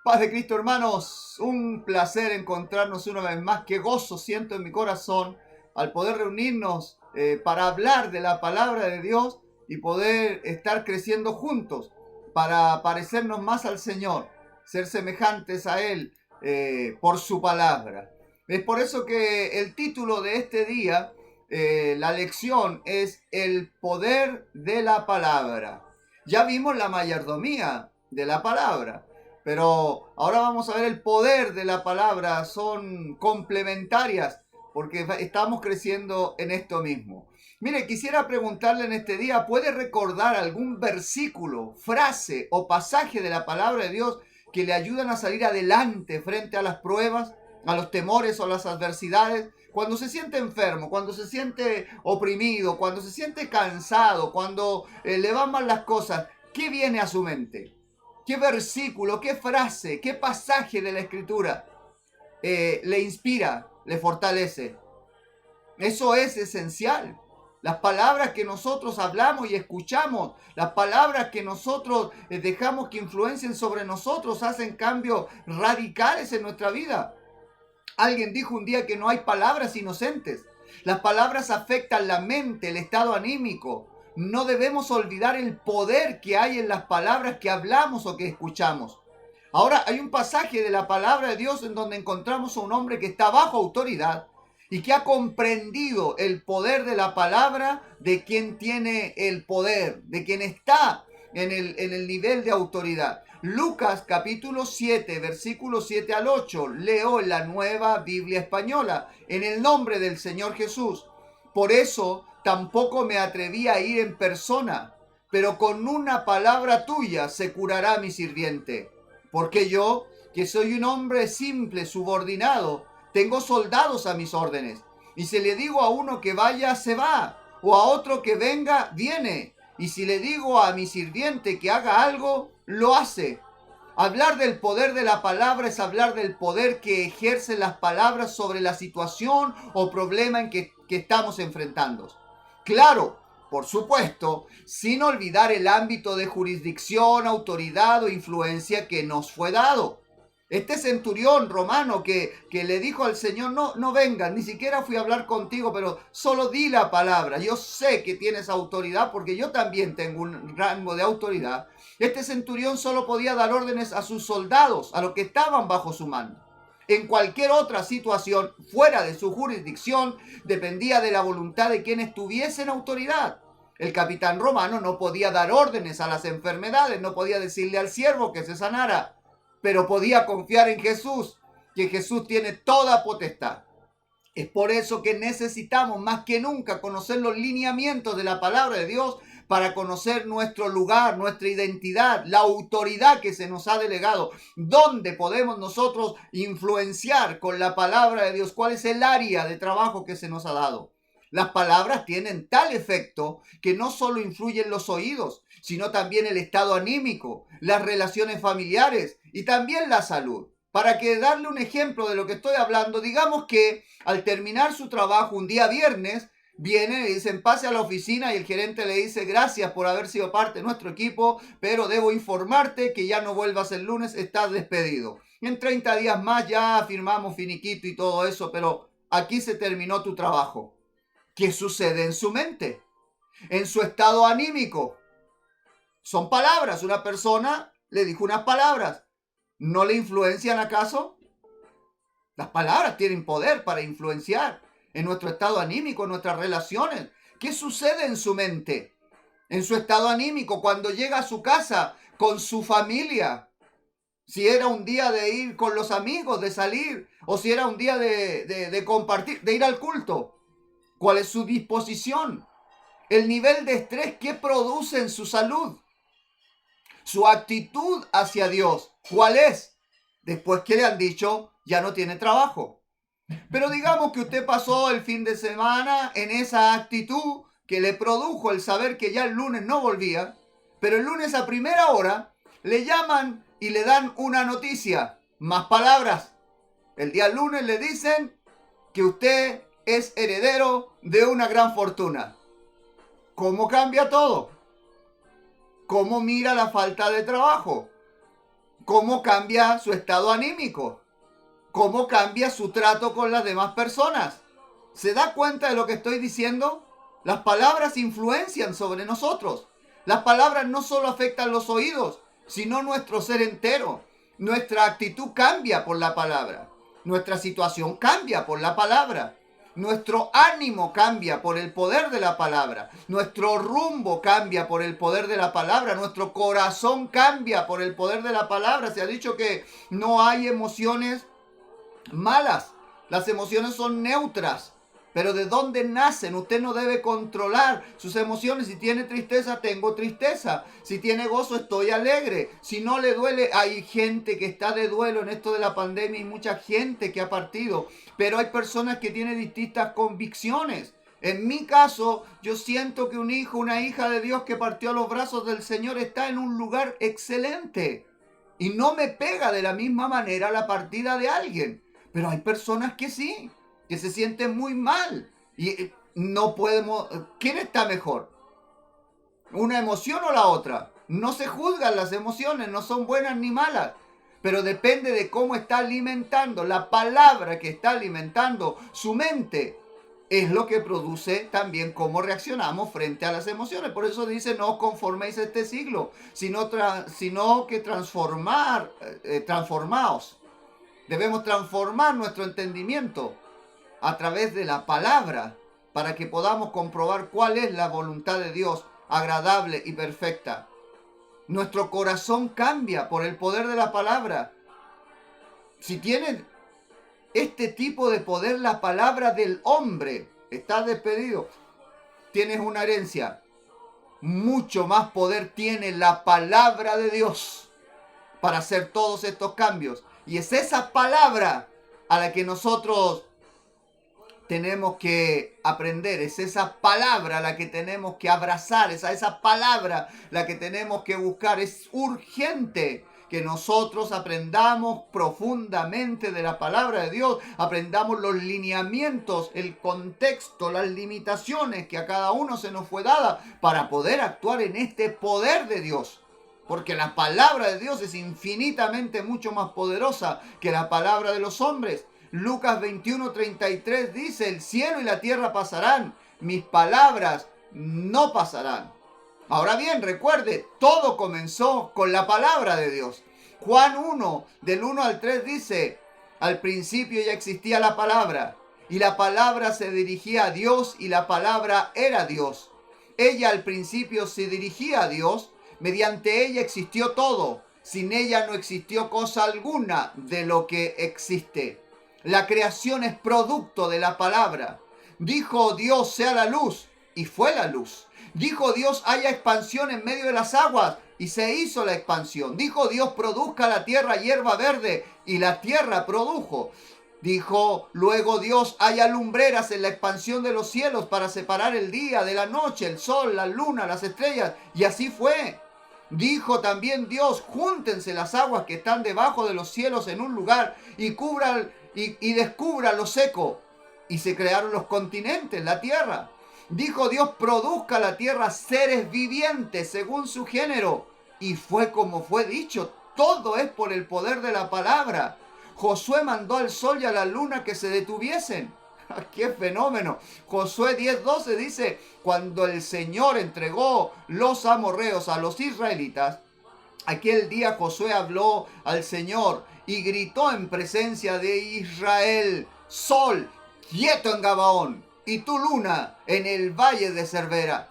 Paz de Cristo, hermanos, un placer encontrarnos una vez más. Qué gozo siento en mi corazón al poder reunirnos para hablar de la palabra de Dios y poder estar creciendo juntos para parecernos más al Señor, ser semejantes a Él por su palabra. Es por eso que el título de este día, la lección, es el poder de la palabra. Ya vimos la mayordomía de la palabra. Pero ahora vamos a ver el poder de la palabra, son complementarias porque estamos creciendo en esto mismo. Mire, quisiera preguntarle en este día, ¿puede recordar algún versículo, frase o pasaje de la palabra de Dios que le ayudan a salir adelante frente a las pruebas, a los temores o a las adversidades? Cuando se siente enfermo, cuando se siente oprimido, cuando se siente cansado, cuando le van mal las cosas, ¿qué viene a su mente? ¿Qué versículo, qué frase, qué pasaje de la Escritura le inspira, le fortalece? Eso es esencial. Las palabras que nosotros hablamos y escuchamos, las palabras que nosotros dejamos que influencien sobre nosotros, hacen cambios radicales en nuestra vida. Alguien dijo un día que no hay palabras inocentes. Las palabras afectan la mente, el estado anímico. No debemos olvidar el poder que hay en las palabras que hablamos o que escuchamos. Ahora, hay un pasaje de la palabra de Dios en donde encontramos a un hombre que está bajo autoridad y que ha comprendido el poder de la palabra de quien tiene el poder, de quien está en el nivel de autoridad. Lucas capítulo 7, versículos 7 al 8. Leo en la Nueva Biblia Española, en el nombre del Señor Jesús. Por eso tampoco me atreví a ir en persona, pero con una palabra tuya se curará mi sirviente. Porque yo, que soy un hombre simple, subordinado, tengo soldados a mis órdenes. Y si le digo a uno que vaya, se va, o a otro que venga, viene. Y si le digo a mi sirviente que haga algo, lo hace. Hablar del poder de la palabra es hablar del poder que ejercen las palabras sobre la situación o problema en que estamos enfrentando. Claro, por supuesto, sin olvidar el ámbito de jurisdicción, autoridad o influencia que nos fue dado. Este centurión romano que le dijo al Señor, no vengas, ni siquiera fui a hablar contigo, pero solo di la palabra. Yo sé que tienes autoridad porque yo también tengo un rango de autoridad. Este centurión solo podía dar órdenes a sus soldados, a los que estaban bajo su mando. En cualquier otra situación fuera de su jurisdicción, dependía de la voluntad de quien estuviese en autoridad. El capitán romano no podía dar órdenes a las enfermedades, no podía decirle al siervo que se sanara, pero podía confiar en Jesús, que Jesús tiene toda potestad. Es por eso que necesitamos más que nunca conocer los lineamientos de la palabra de Dios para conocer nuestro lugar, nuestra identidad, la autoridad que se nos ha delegado, dónde podemos nosotros influenciar con la palabra de Dios, cuál es el área de trabajo que se nos ha dado. Las palabras tienen tal efecto que no solo influyen los oídos, sino también el estado anímico, las relaciones familiares y también la salud. Para que darle un ejemplo de lo que estoy hablando, digamos que al terminar su trabajo un día viernes, vienen y dicen pase a la oficina y el gerente le dice gracias por haber sido parte de nuestro equipo, pero debo informarte que ya no vuelvas el lunes, estás despedido. En 30 días más ya firmamos finiquito y todo eso, pero aquí se terminó tu trabajo. ¿Qué sucede en su mente? En su estado anímico. Son palabras, una persona le dijo unas palabras. ¿No le influencian acaso? Las palabras tienen poder para influenciar en nuestro estado anímico, en nuestras relaciones. ¿Qué sucede en su mente? En su estado anímico, cuando llega a su casa con su familia. Si era un día de ir con los amigos, de salir, o si era un día de compartir, de ir al culto. ¿Cuál es su disposición? El nivel de estrés que produce en su salud. Su actitud hacia Dios, ¿cuál es? Después que le han dicho, ya no tiene trabajo. Pero digamos que usted pasó el fin de semana en esa actitud que le produjo el saber que ya el lunes no volvía, pero el lunes a primera hora le llaman y le dan una noticia, más palabras. El día lunes le dicen que usted es heredero de una gran fortuna. ¿Cómo cambia todo? ¿Cómo mira la falta de trabajo? cómo cambia su estado anímico, cómo cambia su trato con las demás personas. ¿Se da cuenta de lo que estoy diciendo? Las palabras influencian sobre nosotros. Las palabras no solo afectan los oídos, sino nuestro ser entero. Nuestra actitud cambia por la palabra. Nuestra situación cambia por la palabra. Nuestro ánimo cambia por el poder de la palabra. Nuestro rumbo cambia por el poder de la palabra. Nuestro corazón cambia por el poder de la palabra. Se ha dicho que no hay emociones malas. Las emociones son neutras. Pero ¿de dónde nacen? Usted no debe controlar sus emociones. Si tiene tristeza, tengo tristeza. Si tiene gozo, estoy alegre. Si no le duele, hay gente que está de duelo en esto de la pandemia y mucha gente que ha partido. Pero hay personas que tienen distintas convicciones. En mi caso, yo siento que un hijo, una hija de Dios que partió a los brazos del Señor está en un lugar excelente. Y no me pega de la misma manera la partida de alguien. Pero hay personas que sí, que se sienten muy mal. Y no podemos... ¿Quién está mejor? ¿Una emoción o la otra? No se juzgan las emociones, no son buenas ni malas. Pero depende de cómo está alimentando, la palabra que está alimentando su mente. Es lo que produce también cómo reaccionamos frente a las emociones. Por eso dice, no os conforméis a este siglo, sino que transformaos. Debemos transformar nuestro entendimiento a través de la palabra para que podamos comprobar cuál es la voluntad de Dios, agradable y perfecta. Nuestro corazón cambia por el poder de la palabra. Si tiene este tipo de poder la palabra del hombre, estás despedido, tienes una herencia. Mucho más poder tiene la palabra de Dios para hacer todos estos cambios. Y es esa palabra a la que nosotros tenemos que aprender, es esa palabra la que tenemos que abrazar, es esa palabra la que tenemos que buscar. Es urgente que nosotros aprendamos profundamente de la palabra de Dios, aprendamos los lineamientos, el contexto, las limitaciones que a cada uno se nos fue dada para poder actuar en este poder de Dios. Porque la palabra de Dios es infinitamente mucho más poderosa que la palabra de los hombres. Lucas 21:33 dice, el cielo y la tierra pasarán, mis palabras no pasarán. Ahora bien, recuerde, todo comenzó con la palabra de Dios. Juan 1, del 1 al 3 dice, al principio ya existía la palabra, y la palabra se dirigía a Dios, y la palabra era Dios. Ella al principio se dirigía a Dios, mediante ella existió todo, sin ella no existió cosa alguna de lo que existe. La creación es producto de la palabra. Dijo Dios, sea la luz, y fue la luz. Dijo Dios, haya expansión en medio de las aguas, y se hizo la expansión. Dijo Dios, produzca la tierra hierba verde, y la tierra produjo. Dijo luego Dios, haya lumbreras en la expansión de los cielos para separar el día de la noche, el sol, la luna, las estrellas, y así fue. Dijo también Dios, júntense las aguas que están debajo de los cielos en un lugar y descubra lo seco. Y se crearon los continentes, la tierra. Dijo Dios, produzca la tierra seres vivientes según su género. Y fue como fue dicho. Todo es por el poder de la palabra. Josué mandó al sol y a la luna que se detuviesen. ¡Qué fenómeno! Josué 10:12 dice, cuando el Señor entregó los amorreos a los israelitas, aquel día Josué habló al Señor y gritó en presencia de Israel, sol, quieto en Gabaón, y tu luna en el valle de Cervera.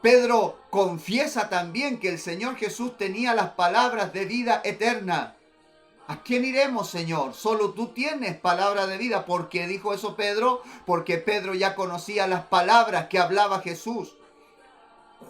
Pedro confiesa también que el Señor Jesús tenía las palabras de vida eterna. ¿A quién iremos, Señor? Solo tú tienes palabra de vida. ¿Por qué dijo eso Pedro? Porque Pedro ya conocía las palabras que hablaba Jesús.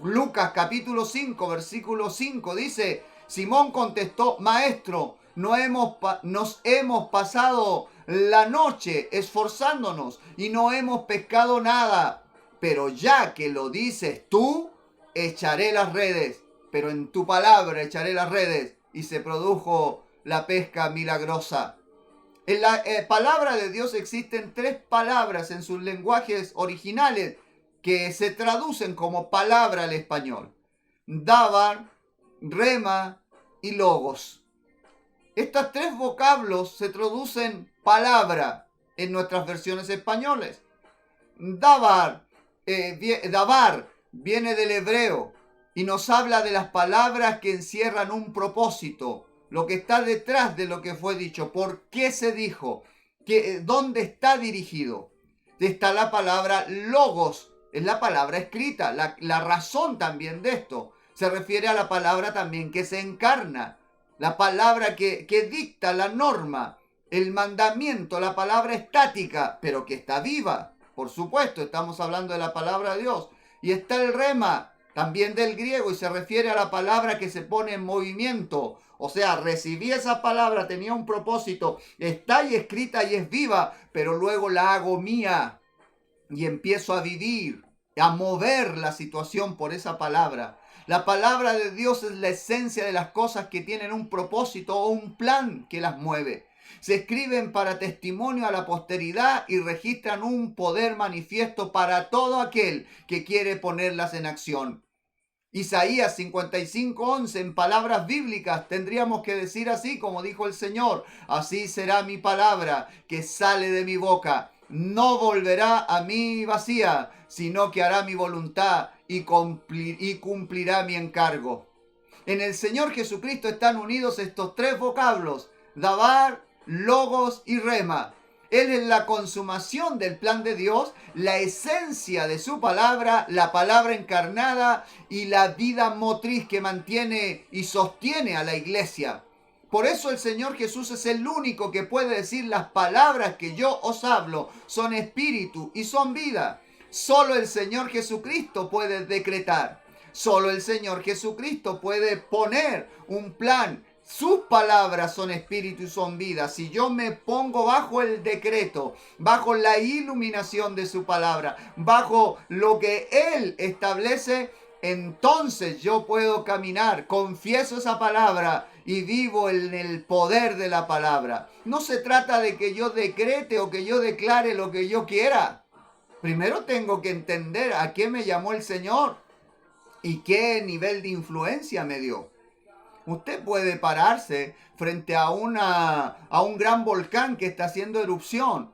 Lucas capítulo 5, versículo 5 dice, Simón contestó, Maestro, nos hemos pasado la noche esforzándonos y no hemos pescado nada. Pero ya que lo dices tú, echaré las redes. Pero en tu palabra echaré las redes. Y se produjo la pesca milagrosa. En la palabra de Dios existen 3 palabras en sus lenguajes originales que se traducen como palabra al español. Dabar, rema y logos. Estos tres vocablos se traducen palabra en nuestras versiones españoles. Dabar, dabar viene del hebreo y nos habla de las palabras que encierran un propósito, lo que está detrás de lo que fue dicho, por qué se dijo, dónde está dirigido. Está la palabra logos, es la palabra escrita, la razón también de esto. Se refiere a la palabra también que se encarna, la palabra que dicta la norma, el mandamiento, la palabra estática, pero que está viva. Por supuesto, estamos hablando de la palabra de Dios. Y está el rema, también del griego, y se refiere a la palabra que se pone en movimiento. O sea, recibí esa palabra, tenía un propósito, está ahí escrita y es viva, pero luego la hago mía y empiezo a vivir, a mover la situación por esa palabra. La palabra de Dios es la esencia de las cosas que tienen un propósito o un plan que las mueve. Se escriben para testimonio a la posteridad y registran un poder manifiesto para todo aquel que quiere ponerlas en acción. Isaías 55:11, en palabras bíblicas tendríamos que decir así como dijo el Señor: así será mi palabra que sale de mi boca. No volverá a mí vacía, sino que hará mi voluntad y cumplirá mi encargo. En el Señor Jesucristo están unidos estos tres vocablos: dabar, logos y rema. Él es la consumación del plan de Dios, la esencia de su palabra, la palabra encarnada y la vida motriz que mantiene y sostiene a la iglesia. Por eso el Señor Jesús es el único que puede decir: las palabras que yo os hablo son espíritu y son vida. Solo el Señor Jesucristo puede decretar. Solo el Señor Jesucristo puede poner un plan. Sus palabras son espíritu y son vida. Si yo me pongo bajo el decreto, bajo la iluminación de su palabra, bajo lo que Él establece, entonces yo puedo caminar, confieso esa palabra y vivo en el poder de la palabra. No se trata de que yo decrete o que yo declare lo que yo quiera. Primero tengo que entender a qué me llamó el Señor y qué nivel de influencia me dio. Usted puede pararse frente a un gran volcán que está haciendo erupción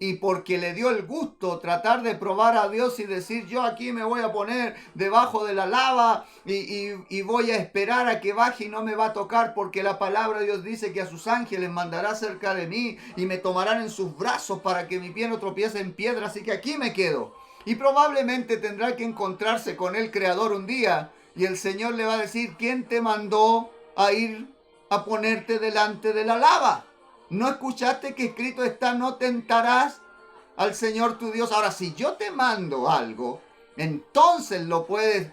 y porque le dio el gusto tratar de probar a Dios y decir: yo aquí me voy a poner debajo de la lava y voy a esperar a que baje y no me va a tocar, porque la palabra de Dios dice que a sus ángeles mandará cerca de mí y me tomarán en sus brazos para que mi pie no tropiece en piedra, así que aquí me quedo. Y probablemente tendrá que encontrarse con el Creador un día y el Señor le va a decir: ¿quién te mandó a ir a ponerte delante de la lava? ¿No escuchaste que escrito está: no tentarás al Señor tu Dios? Ahora, si yo te mando algo, entonces lo puedes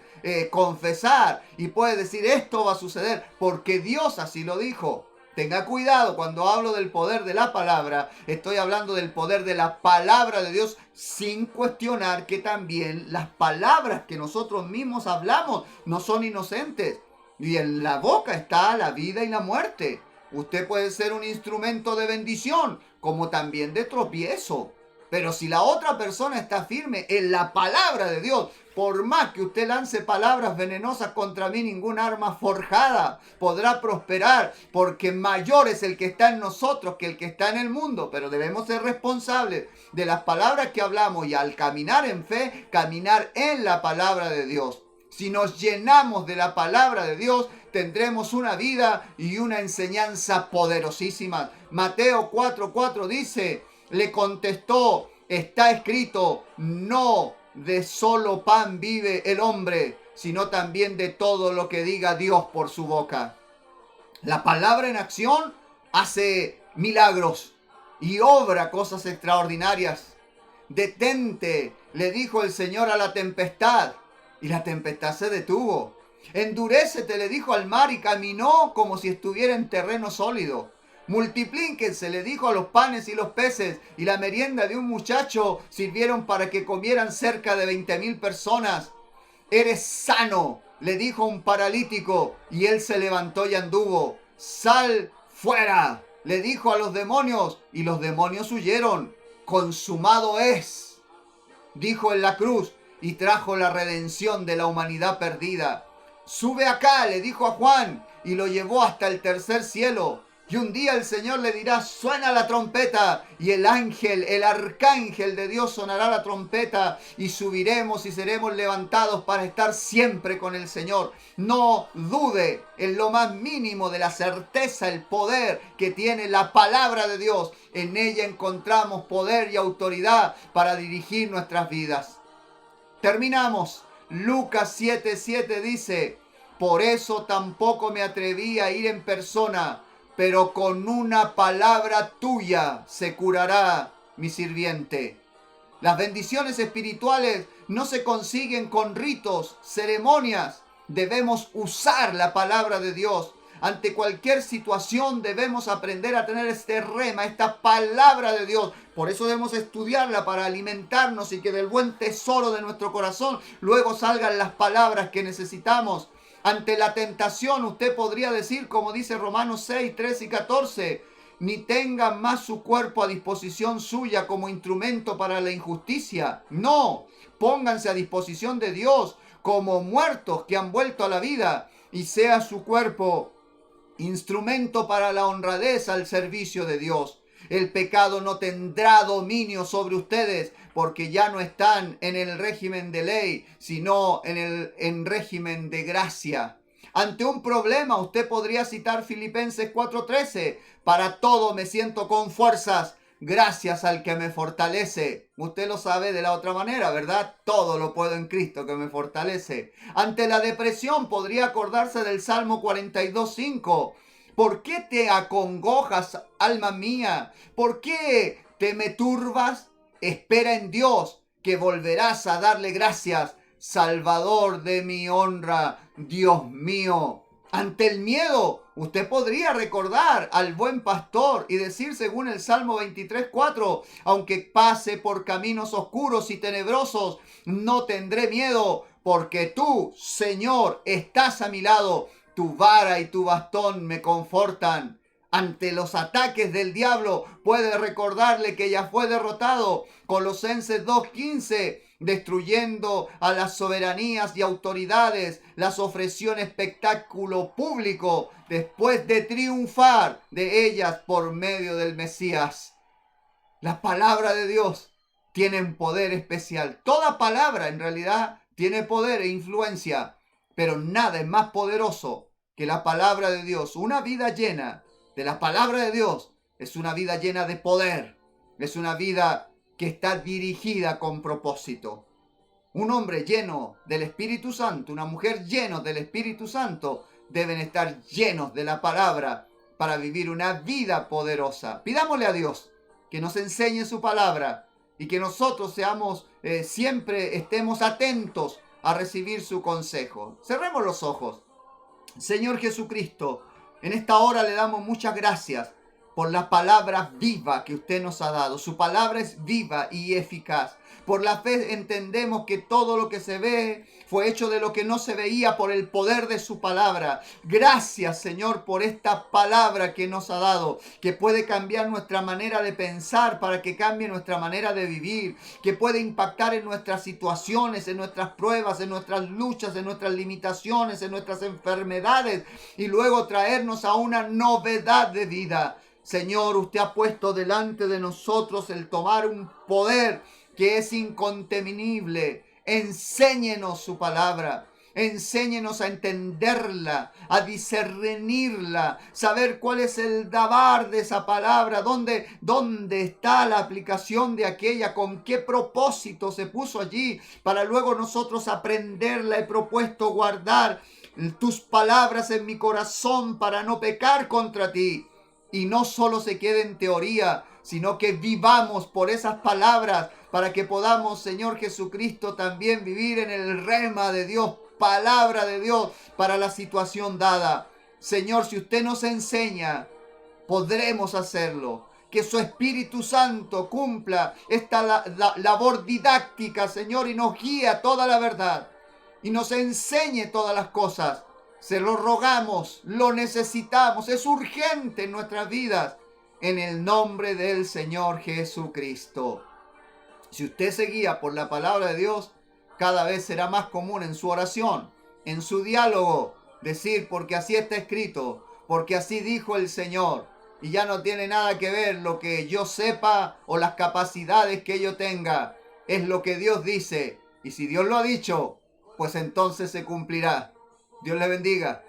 confesar y puedes decir: esto va a suceder porque Dios así lo dijo. Tenga cuidado, cuando hablo del poder de la palabra, estoy hablando del poder de la palabra de Dios, sin cuestionar que también las palabras que nosotros mismos hablamos no son inocentes. Y en la boca está la vida y la muerte. Usted puede ser un instrumento de bendición, como también de tropiezo. Pero si la otra persona está firme en la palabra de Dios, por más que usted lance palabras venenosas contra mí, ningún arma forjada podrá prosperar, porque mayor es el que está en nosotros que el que está en el mundo. Pero debemos ser responsables de las palabras que hablamos y, al caminar en fe, caminar en la palabra de Dios. Si nos llenamos de la palabra de Dios, tendremos una vida y una enseñanza poderosísima. Mateo 4:4 dice: le contestó: está escrito, no de solo pan vive el hombre, sino también de todo lo que diga Dios por su boca. La palabra en acción hace milagros y obra cosas extraordinarias. Detente, le dijo el Señor a la tempestad, y la tempestad se detuvo. Endurécete, le dijo al mar, y caminó como si estuviera en terreno sólido. Multiplíquense, le dijo a los panes y los peces, y la merienda de un muchacho sirvieron para que comieran cerca de 20,000 personas. Eres sano, le dijo un paralítico, y él se levantó y anduvo. Sal fuera, le dijo a los demonios, y los demonios huyeron. Consumado es, dijo en la cruz, y trajo la redención de la humanidad perdida. Sube acá, le dijo a Juan, y lo llevó hasta el tercer cielo. Y un día el Señor le dirá, suena la trompeta, y el ángel, el arcángel de Dios sonará la trompeta, y subiremos y seremos levantados para estar siempre con el Señor. No dude en lo más mínimo de la certeza, el poder que tiene la palabra de Dios. En ella encontramos poder y autoridad para dirigir nuestras vidas. Terminamos. Lucas 7:7 dice, por eso tampoco me atreví a ir en persona, pero con una palabra tuya se curará mi sirviente. Las bendiciones espirituales no se consiguen con ritos, ceremonias. Debemos usar la palabra de Dios. Ante cualquier situación debemos aprender a tener este rema, esta palabra de Dios. Por eso debemos estudiarla para alimentarnos y que del buen tesoro de nuestro corazón luego salgan las palabras que necesitamos. Ante la tentación usted podría decir, como dice Romanos 6, 13 y 14, ni tengan más su cuerpo a disposición suya como instrumento para la injusticia. No, pónganse a disposición de Dios como muertos que han vuelto a la vida, y sea su cuerpo instrumento para la honradez al servicio de Dios. El pecado no tendrá dominio sobre ustedes porque ya no están en el régimen de ley, sino en régimen de gracia. Ante un problema usted podría citar Filipenses 4:13. Para todo me siento con fuerzas, gracias al que me fortalece. Usted lo sabe de la otra manera, ¿verdad? Todo lo puedo en Cristo que me fortalece. Ante la depresión podría acordarse del Salmo 42:5. ¿Por qué te acongojas, alma mía? ¿Por qué te me turbas? Espera en Dios, que volverás a darle gracias, Salvador de mi honra, Dios mío. Ante el miedo, usted podría recordar al buen pastor y decir según el Salmo 23:4, aunque pase por caminos oscuros y tenebrosos, no tendré miedo, porque tú, Señor, estás a mi lado. Tu vara y tu bastón me confortan. Ante los ataques del diablo, puede recordarle que ya fue derrotado. Colosenses 2:15, destruyendo a las soberanías y autoridades, las ofreció en espectáculo público después de triunfar de ellas por medio del Mesías. La palabra de Dios tiene poder especial. Toda palabra en realidad tiene poder e influencia, pero nada es más poderoso que la palabra de Dios. Una vida llena de la palabra de Dios es una vida llena de poder. Es una vida que está dirigida con propósito. Un hombre lleno del Espíritu Santo, una mujer llena del Espíritu Santo, deben estar llenos de la palabra para vivir una vida poderosa. Pidámosle a Dios que nos enseñe su palabra y que nosotros siempre estemos atentos a recibir su consejo. Cerremos los ojos. Señor Jesucristo, en esta hora le damos muchas gracias por la palabra viva que usted nos ha dado. Su palabra es viva y eficaz. Por la fe entendemos que todo lo que se ve fue hecho de lo que no se veía por el poder de su palabra. Gracias, Señor, por esta palabra que nos ha dado, que puede cambiar nuestra manera de pensar para que cambie nuestra manera de vivir, que puede impactar en nuestras situaciones, en nuestras pruebas, en nuestras luchas, en nuestras limitaciones, en nuestras enfermedades y luego traernos a una novedad de vida. Señor, usted ha puesto delante de nosotros el tomar un poder que es incontenible. Enséñenos su palabra. Enséñenos a entenderla, a discernirla, saber cuál es el dabar de esa palabra, dónde está la aplicación de aquella, con qué propósito se puso allí, para luego nosotros aprenderla. He propuesto guardar tus palabras en mi corazón para no pecar contra ti. Y no solo se quede en teoría, sino que vivamos por esas palabras para que podamos, Señor Jesucristo, también vivir en el rema de Dios, palabra de Dios para la situación dada. Señor, si usted nos enseña, podremos hacerlo. Que su Espíritu Santo cumpla esta labor didáctica, Señor, y nos guíe a toda la verdad y nos enseñe todas las cosas. Se lo rogamos, lo necesitamos, es urgente en nuestras vidas, en el nombre del Señor Jesucristo. Si usted se guía por la palabra de Dios, cada vez será más común en su oración, en su diálogo, decir porque así está escrito, porque así dijo el Señor. Y ya no tiene nada que ver lo que yo sepa o las capacidades que yo tenga. Es lo que Dios dice. Y si Dios lo ha dicho, pues entonces se cumplirá. Dios le bendiga.